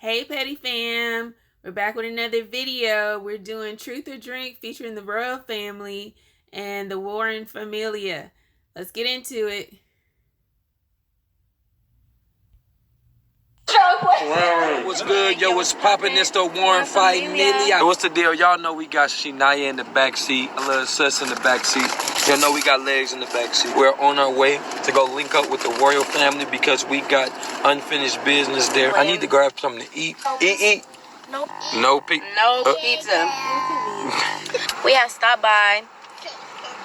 Hey Petty Fam, we're back with another video. We're doing Truth or Drink featuring the royal family and the Warren Familia. Let's get into it. What's good, yo? What's poppin'? It's the Warren Familia. What's the deal? Y'all know we got Naija in the backseat, a little sus in the backseat. Y'all know we got legs in the backseat. We're on our way to go link up with the royal family because we got unfinished business there. I need to grab something to eat. Eat. Nope. No pizza. No pizza. We have stopped by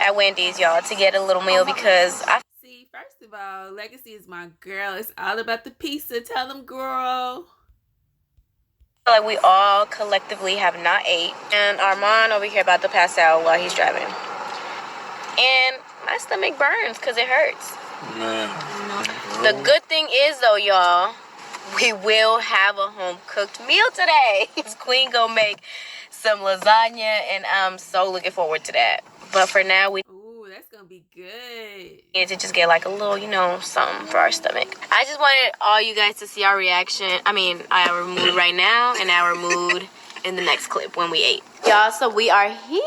at Wendy's, y'all, to get a little meal because I see. First of all, Legacy is my girl. It's all about the pizza. Tell them, girl. feel like we all collectively have not ate, and Armand over here about to pass out while he's driving. And my stomach burns because it hurts. Man. The good thing is, though, y'all, we will have a home-cooked meal today. Queen gonna make some lasagna, and I'm so looking forward to that. But for now, we that's gonna be good. need to just get like a little, you know, something for our stomach. I just wanted all you guys to see our reaction. I mean, our mood right now and our mood in the next clip when we ate. Y'all, so we are here.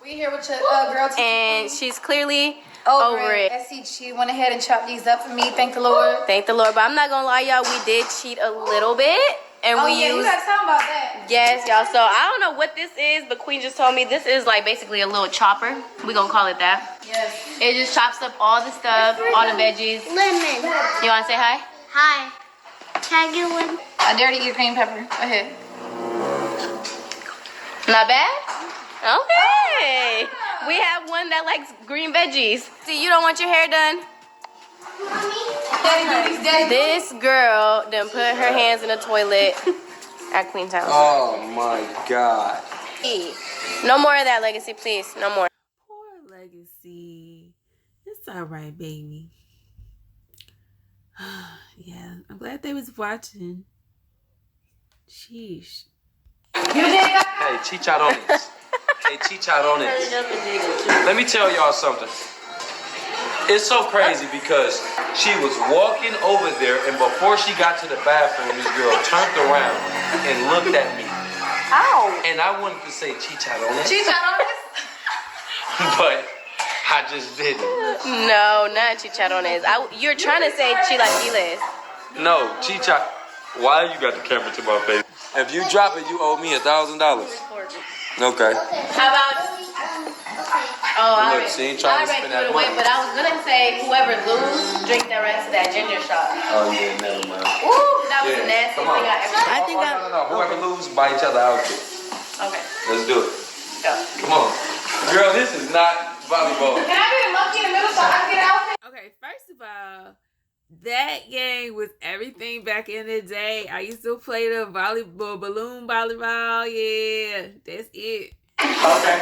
We here with your girl, and she's clearly over it. She went ahead and chopped these up for me. Thank the Lord. Thank the Lord. But I'm not gonna lie, y'all, we did cheat a little bit. And we you guys talking about that. Yes, y'all. So I don't know what this is, but Queen just told me this is like basically a little chopper. We gonna call it that. Yes. It just chops up all the stuff, all the veggies. Lemon. You wanna say hi? Hi. Can I get one? I dare to eat green pepper. Go ahead. Not bad? Okay. We have one that likes green veggies. See, you don't want your hair done? This girl done put her hands in the toilet at Queen's house. Oh my God. No more of that, Legacy, please. No more. Poor Legacy. It's all right, baby. Yeah, I'm glad they was watching. Sheesh. Hey, chicharones. Hey, chicharones. Let me tell y'all something. It's so crazy because she was walking over there, and before she got to the bathroom, this girl turned around and looked at me. Ow. And I wanted to say chicharones. Chicharrones? But I just didn't. No, not chicharrones. You're trying to say chilaquiles. No, chicha. Why you got the camera to my face? If you drop it, you owe me $1,000. Okay. How about... Oh, I Look, she ain't trying to spend threw it that away, money. but I was gonna say whoever loses, drink the rest of that ginger shot. Oh yeah, never mind. Ooh, that was Yeah, nasty. come on. I think No. Whoever loses, buy each other outfits. Okay. Let's do it. Go. Come on. Girl, this is not volleyball. Can I get a monkey in the middle so I can get an outfit? Okay, first of all, that game was everything back in the day. I used to play the volleyball, balloon volleyball. Yeah, that's it. Okay.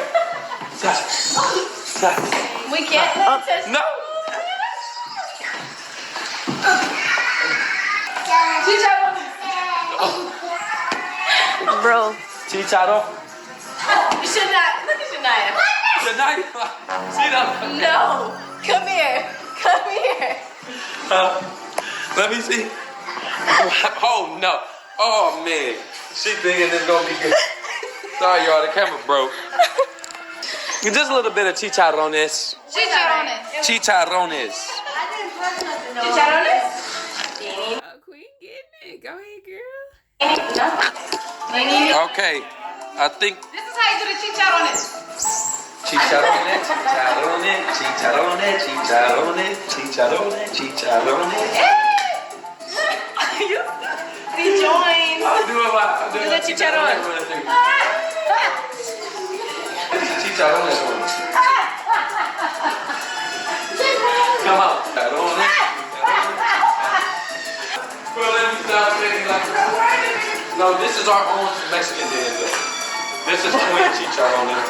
We can't touch. No. Bro. Chicharo. You should not. Look at Shania. No. Come here. Come here. Let me see. Oh no. Oh man. She thinking this gonna be good. Sorry y'all, the camera broke. Just a little bit of chicharrones. Chicharrones. Chicharrones. Chicharrones? Queen getting it. Go ahead, girl. Okay. I think This is how you do the chicharrones. chicharrones, chicharrones. Rejoin. I'll do it. Do the chicharrón. This is chicharrones one. Come on. Chicharrones. Bro, let me stop saying like that. No, this is our own Mexican dance. This is Queen chicharrones.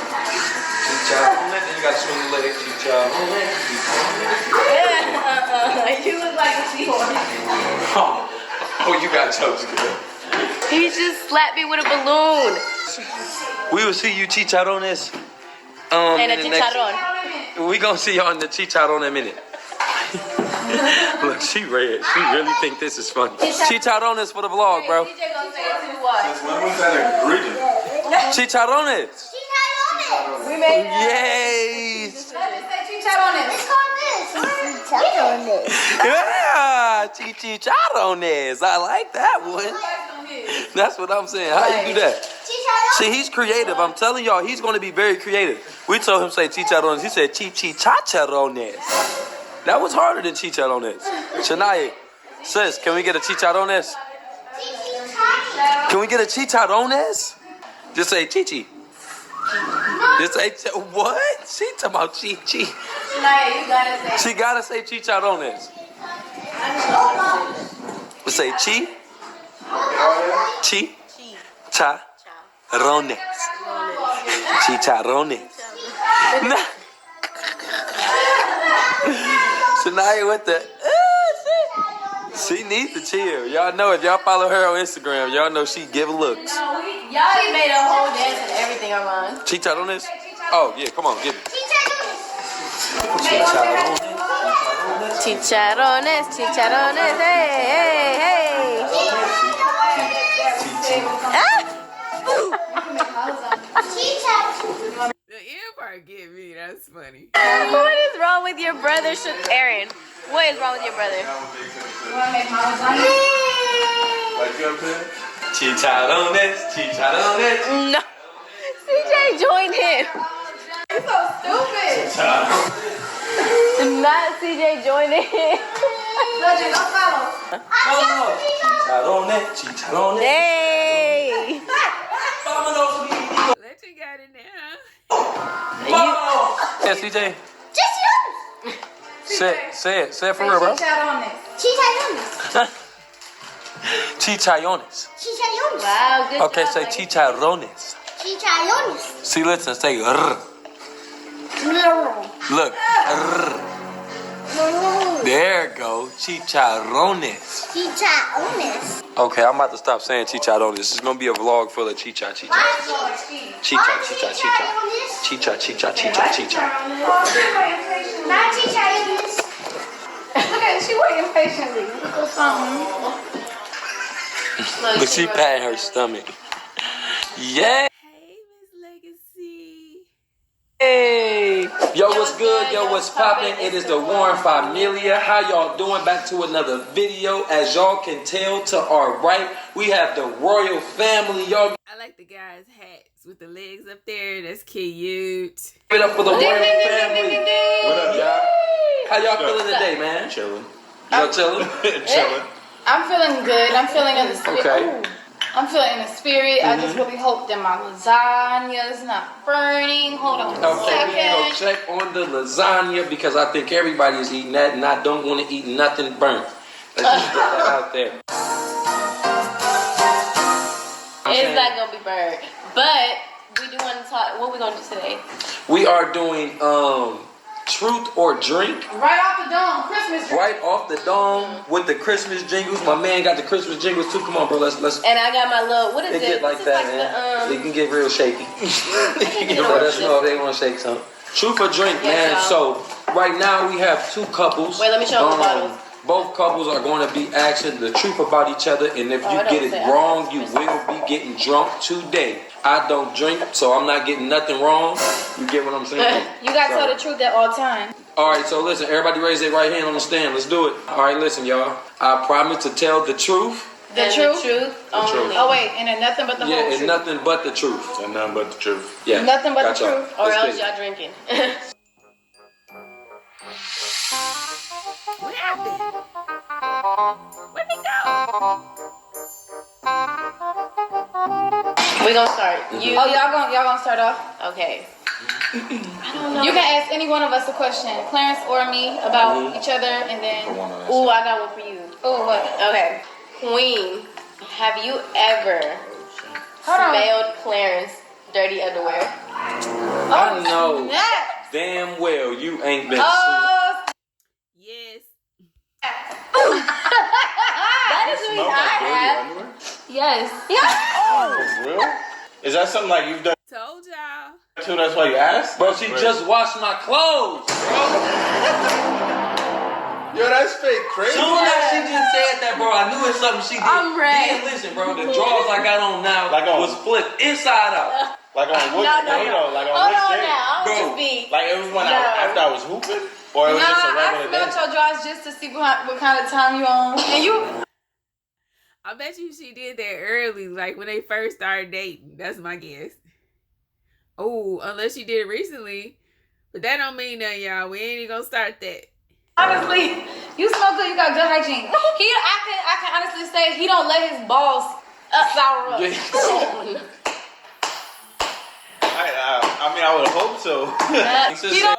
Chicharrones. Then you gotta swing the leg. Chicharrones. You look like a seahorse. Oh, you got jokes, girl. He just slapped me with a balloon. We will see you chicharrones. And a in the next- chicharrón. We gonna see y'all in the chicharrón in a minute. Look, she red. She really think this is funny. Chicharrones for the vlog, bro. DJ gonna say it too, what? When was that ingredient? Chicharrones. We made Yay. Let's say chicharrones. It's called this. Yeah, chicharrones. I like that one. That's what I'm saying. How you do that? See, he's creative. I'm telling y'all, he's going to be very creative. We told him say chicharrones. He said chicharrones. That was harder than chicharrones. Shania, sis, can we get a chicharrones? Can we get a chicharrones? Just say chichi. Just say what? She talking about chichi. Shania, you gotta say. She gotta say chicharrones. Say chi. Chicharrones. Chicharrones. Shania with the she needs to chill. Y'all know if y'all follow her on Instagram, y'all know she give looks. No, y'all made a whole dance and everything, Armand. Chicharrones? Oh yeah, come on, give it. Chicharrones, chicharrones, hey, hey, hey. The ear part get me. That's funny. What is wrong with your brother, Aaron? What is wrong with your brother? Chicharrones, chicharrones. No. CJ joined him. You're so stupid. Not CJ joining him. Legend, don't follow. Chicharrones, chicharrones. Hey. Let you got it now. Yeah, CJ. Say it for real, bro. Chicharrones. Chicharrones. Wow, good Okay, job, say buddy. chicharrones. Chicharrones. See, listen, say rrr. Look, rrr. There it go, chicharrones. Chicharrones. Okay, I'm about to stop saying chicharrones. This is gonna be a vlog full of chicha. Why Chicha. Not chicharrones. Look at she waiting patiently. Look, she patting her stomach. Yeah. Hey, Miss Legacy. Hey. Yo, what's good? Yo, what's poppin'? It is the Warren Familia. How y'all doing? Back to another video. As y'all can tell to our right, we have the royal family. Y'all I like the guy's hats with the legs up there. That's cute. give it up for the royal family. What up, y'all? How y'all feeling today, man? Chilling. Y'all chilling? Chilling. I'm feeling good. I'm feeling in the spirit. Okay. Ooh. I'm feeling in the spirit. I just really hope that my lasagna is not burning. Hold on a Okay, we second. can go check on the lasagna because I think everybody is eating that and I don't want to eat nothing burnt. Let's just get that out there. It's not gonna be burned, but we do want to talk. What we gonna do today? We are doing truth or drink. Right off the dome, Christmas tree. Right off the dome with the Christmas jingles. My man got the Christmas jingles too. Come on, bro. Let's. And I got my little. What is They it? get like This is that, man. They can get real shaky. get Let us on know if they want to shake something. Truth or drink, Yes, man. y'all. So right now we have two couples. Wait, let me show them the bottles. Both couples are going to be asking the truth about each other, and if you I get don't say it I wrong, don't you say will be getting drunk today. I don't drink, so I'm not getting nothing wrong. You get what I'm saying? You gotta So- tell the truth at all times. All right, so listen, everybody raise their right hand on the stand. Let's do it. All right, listen, y'all. I promise to tell the truth. The And truth? The truth only. Oh wait, and then nothing but the Yeah, whole and truth. nothing but the truth. And nothing but the truth. Yeah. Nothing but the Gotcha. truth. Or Let's else get it. y'all drinking. What happened? Where'd he go? We gonna start. You. Oh, y'all gonna start off? Okay. I don't know. You can ask any one of us a question, Clarence or me, about each other, and then. For one of us. Ooh, I got one for you. Oh, what? Okay. Queen, have you ever Hold on. smelled Clarence dirty underwear? I know Snap. damn well you ain't been. Oh, Yes. That doesn't mean Smell I like dirty have. underwear? Yes. For real? Is that something like you've done Told y'all. too? That's why you asked? Bro, she just washed my clothes. Yo, that's fake crazy. Soon as she just said that, bro, I knew it's something she did. I'm ready. Yeah, listen, bro, the drawers I got on now was flipped inside out. Like on what? No. Like on Hold which on day? now. Bro, Just be. Like it was when after I was hooping, or it was just a regular day. I smelled your drawers just to see what kind of time you on, and you. I bet you she did that early, like when they first started dating. That's my guess. Oh, unless she did it recently. But that don't mean nothing, y'all. We ain't even gonna start that. Honestly, you smell good. You got good hygiene. I can honestly say he don't let his balls sour up. I mean, I would hope so.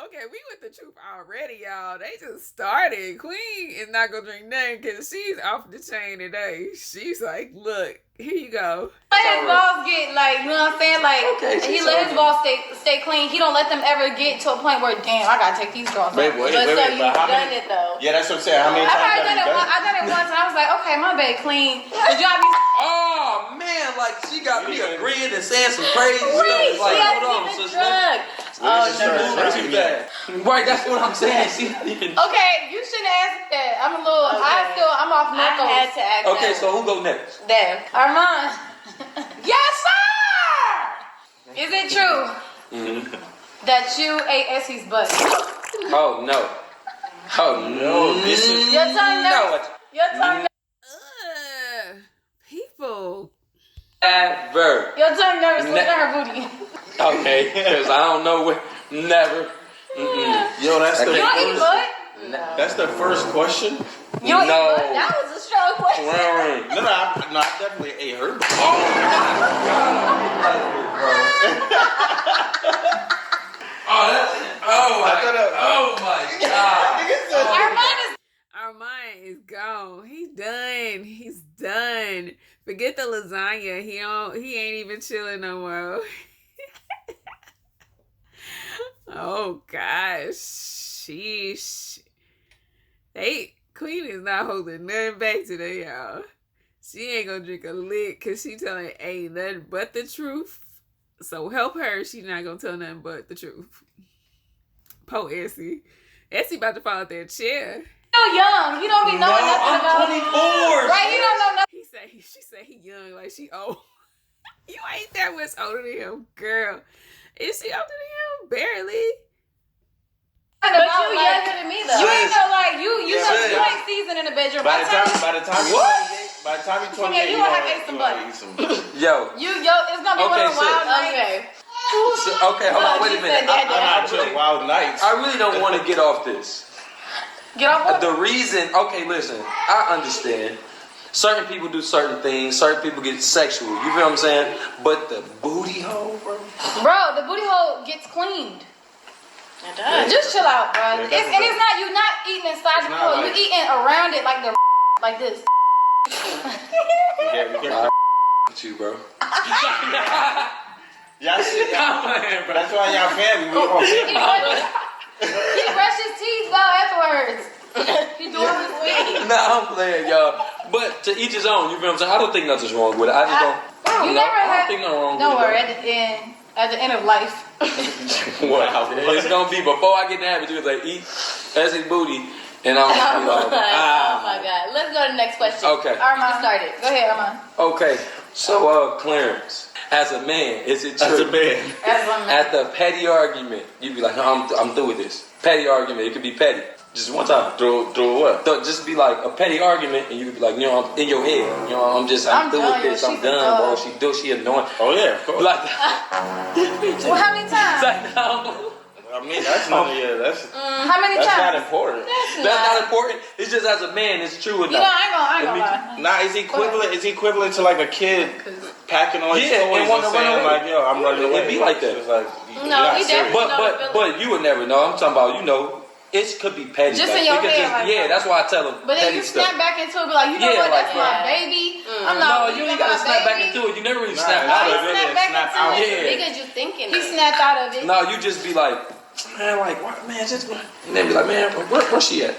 Okay, we with the truth already, y'all. They just started. Queen is not gonna drink nothing because she's off the chain today. She's like, look, here you go. Let his balls get like, you know what I'm saying? Like, he let his balls stay clean. He don't let them ever get to a point where, damn, I gotta take these drawers off. But so you've done it though. Yeah, that's what I'm saying. How many times have you done it? I done it once and I was like, okay, my bed clean. The job be. Oh man, like she got me agreeing and saying some crazy Wait, stuff. Like, she hold on, hasn't even sister. drunk. Oh, She moving too fast. Right, that's what I'm saying. She even. Okay, you shouldn't ask that. I'm a little. Okay. I'm off I knuckles. had to ask Okay, that. so who go next? Damn. Armand. Yes, sir. Is it true that you ate Essie's butt? Oh no. Oh no. This is Your tongue no. Your tongue. People. Ever. Your tongue never slipped in her booty. Okay, because I don't know where. Never. Yo, that's the You don't eat first. butt? That's the first question. You don't eat No. butt? That was a strong question. No, I definitely ate her. Oh my God. Armand is gone. He's done. He's done. Forget the lasagna. He ain't even chilling no more. Oh gosh. Sheesh. Queen is not holding nothing back today, y'all. She ain't gonna drink a lick because she telling ain't nothing but the truth. So help her. She's not gonna tell nothing but the truth. Po Essie. Essie about to fall out that chair. Still young. He don't be knowing nothing about. I'm 24. Right? He don't know nothing. She said he young, like she old. You ain't that much older than him, girl. Is she older than him? Barely. But you younger than me though. You ain't know like you ain't seasoned in the bedroom. By the time you're 28, you gonna have to eat some butt. Yo. It's gonna be one of the wild nights. Okay, hold on, wait a minute. Wild nights. I really don't want to get off this. Get off what? The reason, okay, listen, I understand. Certain people do certain things. Certain people get sexual. You feel what I'm saying? But the booty hole, bro. Bro, the booty hole gets cleaned. It does. Just chill out, bro. Yeah, It's not you not eating inside the hole. You eating around it like the like this. With you, bro. Y'all shit. That's why y'all family. We all family. He brushed his teeth though afterwards. He doing his thing. Nah, I'm playing, y'all. But to each his own. You feel what I'm saying? I don't think nothing's wrong with it. I just don't. You never I had. don't think nothing wrong Don't with worry. it. At the end of life. Wow. It's gonna be before I get to have it. You was like eat Essie's booty, and I'm gonna be like, Oh my God. Let's go to the next question. Okay. Armand, started. Go ahead, Armand. Okay. So, Clarence, as a man, is it true? As a man. At the petty argument, you be like, no, I'm through with this. Petty argument. It could be petty. Just one time. Throw what? Just be like a petty argument, and you could be like, you know, I'm in your head. You know, I'm through with this. I'm done, bro. She annoying. Oh yeah, of course. Like, Well, how many times? I mean, that's not. Yeah, that's. How many That's times? not important. That's not important. It's just as a man, it's true enough. You know, I ain't gonna lie. Nah, it's equivalent. It's equivalent to like a kid packing on his Yeah, toys and wanna and saying run away. like, "Yo, I'm running away." It be like that. It's like, No, not he serious. definitely- But you would never know. I'm talking about, you know, it could be petty. Just like, in your it could head, like- yeah, that's why I tell them. But then petty you stuff. snap back into it, be like, you know Yeah, what? like, That's my yeah. baby. I'm No, not. you ain't gotta snap back into it. You never really snap out he of it. snapped back snap into out. it. Yeah. Because you thinking He it. snapped out of it. No, you just be like, man, like, what, man, just, and then be like, man, where's she at?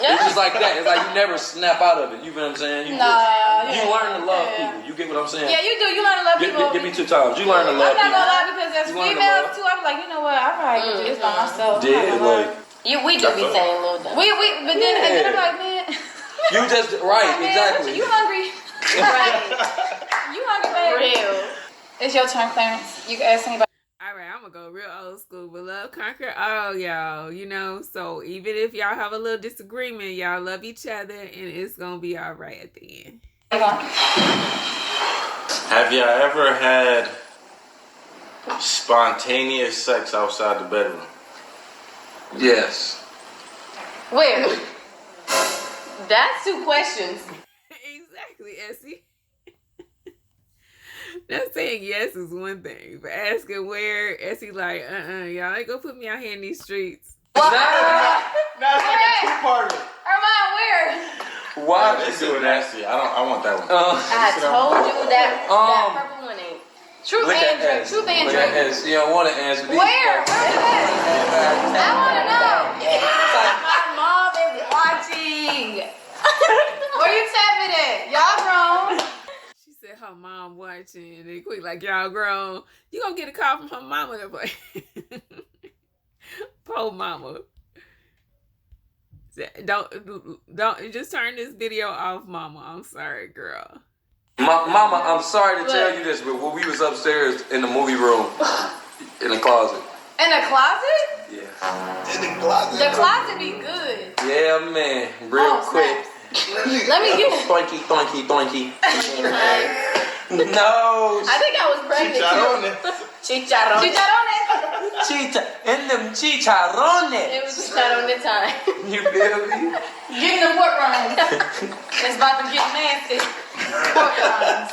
It's just like that. It's like you never snap out of it. You feel what I'm saying? You learn to love people. You get what I'm saying? Yeah, you do. You learn to love people. Give me 2 times. You learn to love I'm not people. gonna lie because as You learn to females love. too, I'm like, you know what? I probably can do this by myself. I'm Yeah, not gonna lie. like, We do be saying little dumb. But then I'm like, man. You just right, Man, exactly. You hungry? Right. You hungry, baby? Real. It's your turn, Clarence. You can ask anybody. All right, I'm gonna go real old school, but love conquer all, y'all. You know, so even if y'all have a little disagreement, y'all love each other, and it's gonna be all right at the end. Have y'all ever had spontaneous sex outside the bedroom? Yes. Where? That's 2 questions. Exactly, Essie. Now saying yes is one thing, but asking where, Essie like, y'all ain't gonna put me out here in these streets. That's like a two-parter. Armand, where? Why This you is doing that? nasty. I want that one. I told you that purple one ain't. Truth and drink. Truth and drink. You don't want to answer these. Where? Where is that? I want to know. My mom is watching. Where you tapping at? Y'all grown. She said her mom watching, and then quick like, y'all grown. You gonna get a call from her mama to play. Poor mama. Don't just turn this video off, mama. I'm sorry, girl. Mama, I'm sorry to tell you this, but when we was upstairs in the movie room, in the closet. In the closet? Yeah. In the closet. The closet be good. Yeah, man. Real quick. Let me get Doinky, doinky, doinky. No. I think I was pregnant too. Chicharrones. Chicharrones. Chita. And them chicharrones. It was chicharrone time. You feel me? Getting the pork rinds. It's about to get nasty. Pork rinds.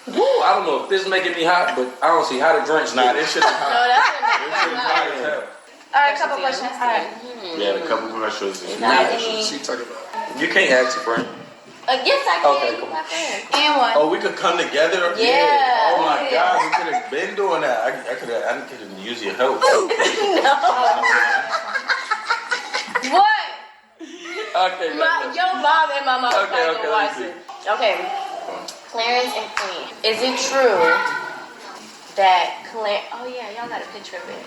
Woo, I don't know if this is making me hot, but I don't see how to drink. Nah, this shit is hot. No, that's This shit is hot as hell. All right, couple questions. All right. Yeah, a couple questions. She talking about. You can't ask a friend. Yes, I can. Okay, come on. My friend. And one. Oh, we could come together? Yeah. Oh my God, we could have been doing that. I could have used your help. No. What? Okay, Your mom and my mom Okay, probably okay, gonna let's watch it. Okay. Clarence and Queen. Is it true that oh yeah, y'all got a picture of it.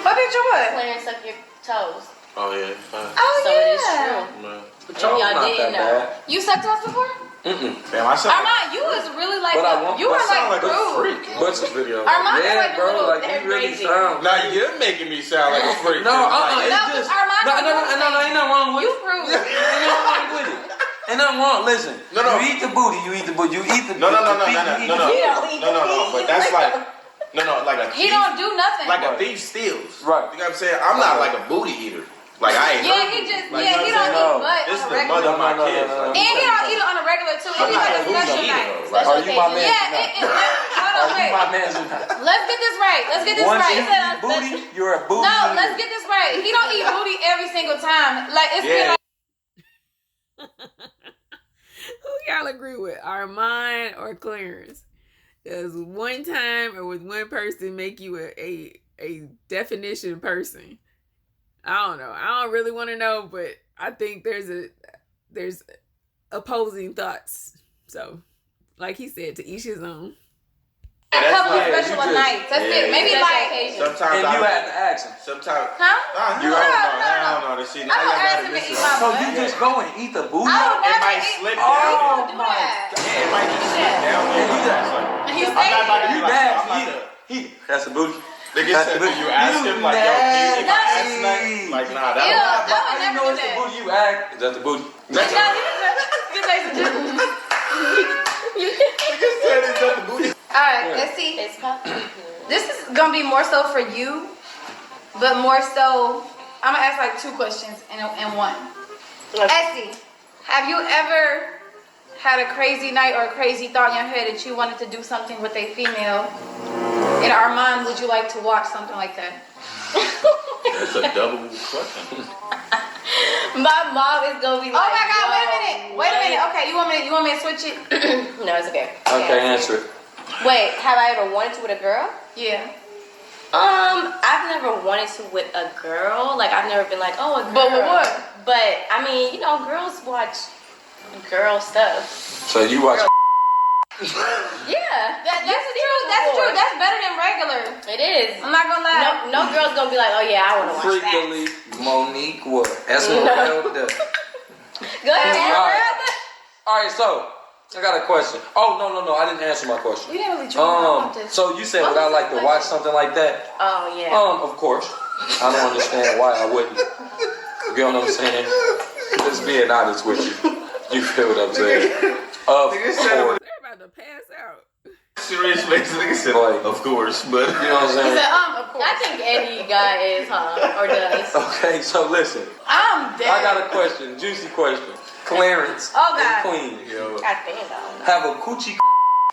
What picture what? Clarence suck your toes. Oh, yeah. Oh, So yeah. it is true. Man. But y'all Y'all not didn't that know. bad. You sucked us before? Damn, I sound Armand, you was really like, But I want- you were I sound like like a rude. freak. What's this video? Armand is Yeah, like a bro, little. like you really crazy. sound. Now you're making me sound like a freak. No, Like, it's No, just Armand, no, ain't nothing wrong with You it. rude. Ain't nothing wrong with it. Ain't nothing wrong. Listen, No. you eat the booty, you eat the booty, you eat the No. the feet, you eat the feet. But that's like, like a He thief. don't do nothing. Like a thief steals. Right. You know what I'm saying? I'm not like a booty eater. Like I ain't. Yeah, hurt he you. just, Like, yeah, you he know don't what I'm saying? eat butt This on is a the mother regular. of my No. kids. Like, And he don't eat it on a regular too. It I'm be not like a a bougie special eater, night. though. Like, Are you my man? Yeah, hold on, Are you wait. my man tonight? Let's get this right. Let's get this Once right. you eat booty, you're a booty. No, eater. let's get this right. He don't eat booty every single time. Like it's been Yeah. Who y'all agree with, Armand or Clarence? Does one time or with one person make you a definition person? I don't know. I don't really want to know, but I think there's opposing thoughts. So, like he said, to each his own. a couple of yeah, special you just- nights. That's yeah, it. Maybe yeah. like, sometimes And you had to ask him. Sometimes. huh? You No. don't know. See, now I don't I ask gotta him to listen. eat my So butt. you just go and eat the booty? I would It never might eat. slip Oh, down. do my that. Yeah, it might just slip down there. And you It's like, And he's I'm not about to saying, be You like, nasty. I'm about to. That's a booty. Nigga That's said, the do you ask him like, yo, can you eat my ass nasty. tonight? Like, nah, that Ew. was. I would I didn't never know do it's the that. booty you act. Is that the booty? That's No, he say some different. Nigga said it's not the booty. All right, let's see. It's popping. This is gonna be more so for you, but more so, I'm gonna ask like 2 questions in one. Essie, have you ever had a crazy night or a crazy thought in your head that you wanted to do something with a female? And Armand, would you like to watch something like that? That's a double question. My mom is gonna be like, Oh my God! Wait a "Yo, minute! Wait a minute! Okay, you want me to switch it? No, it's okay. Okay, answer it. Wait, have I ever wanted to with a girl? Yeah. I've never wanted to with a girl. Like, I've never been like, oh, a girl. But with what? But, I mean, you know, girls watch girl stuff. So you watch. Yeah. That's true. That's true. That's better than regular. It is. I'm not gonna lie. No girl's gonna be like, oh yeah, I want to watch that. Freakily Monique what? Esmeralda. Go ahead. All right, so I got a question. Oh no, I didn't answer my question. You didn't really drink this. So you said would I like to watch something like that? Oh yeah. Of course. I don't understand why I wouldn't. You know what I'm saying? Just being honest with you. You feel what I'm saying? Of course. They're about to pass out. Serious face, nigga said, like, of course, but You know what I'm He saying? said, of course. I think any guy is, or does. Okay, so listen. I'm dead. I got a question, juicy question. Clarence Oh, God. and Queen, yo. God damn. Have a coochie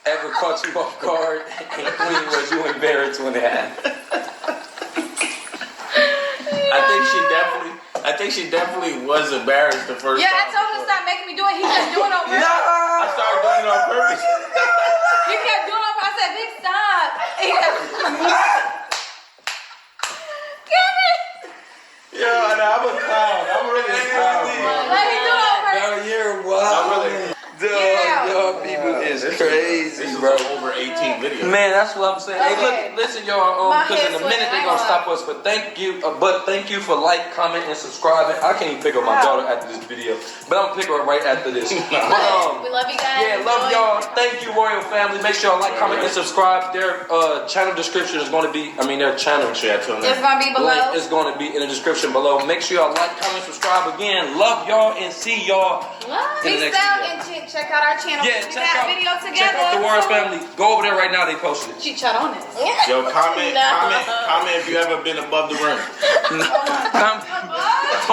ever caught you off guard? And Queen, was you embarrassed when it happened? I think she definitely was embarrassed the first Yeah, time. I told him to stop making me do it. He kept doing it on purpose. I started doing it on purpose. He kept doing it on purpose. I said, Big, stop. He kept... Damn it. Yo, I'm a clown. I'm really a clown, bro. Let me do it on purpose. No, you're wild. I'm really... Y'all people is crazy, This is bro. an over 18 video. Man, that's what I'm saying. Hey, Okay. look, listen, y'all. My Because head's in a minute sweating. they're gonna stop us. But thank you for like, comment, and subscribing. I can't even pick up my daughter after this video, but I'm gonna pick her up right after this. We love you guys. Yeah, love Enjoy. y'all. Thank you, Royal Family. Make sure y'all like, comment, and subscribe. Their channel description is going to be, their channel It's going to be below. link is going to be in the description below. Make sure y'all like, comment, subscribe again. Love y'all and see y'all in the Peace next out video. and check out our channel. Yeah, We check got out, video together. check out the Royal Family. Go over there right now. They posted it. She chat on it. Yo, comment No. if you ever been above the rim.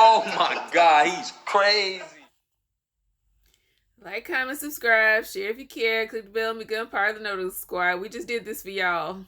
Oh my God, he's crazy. Like, comment, subscribe, share if you care. Click the bell and become part of the Noodle Squad. We just did this for y'all.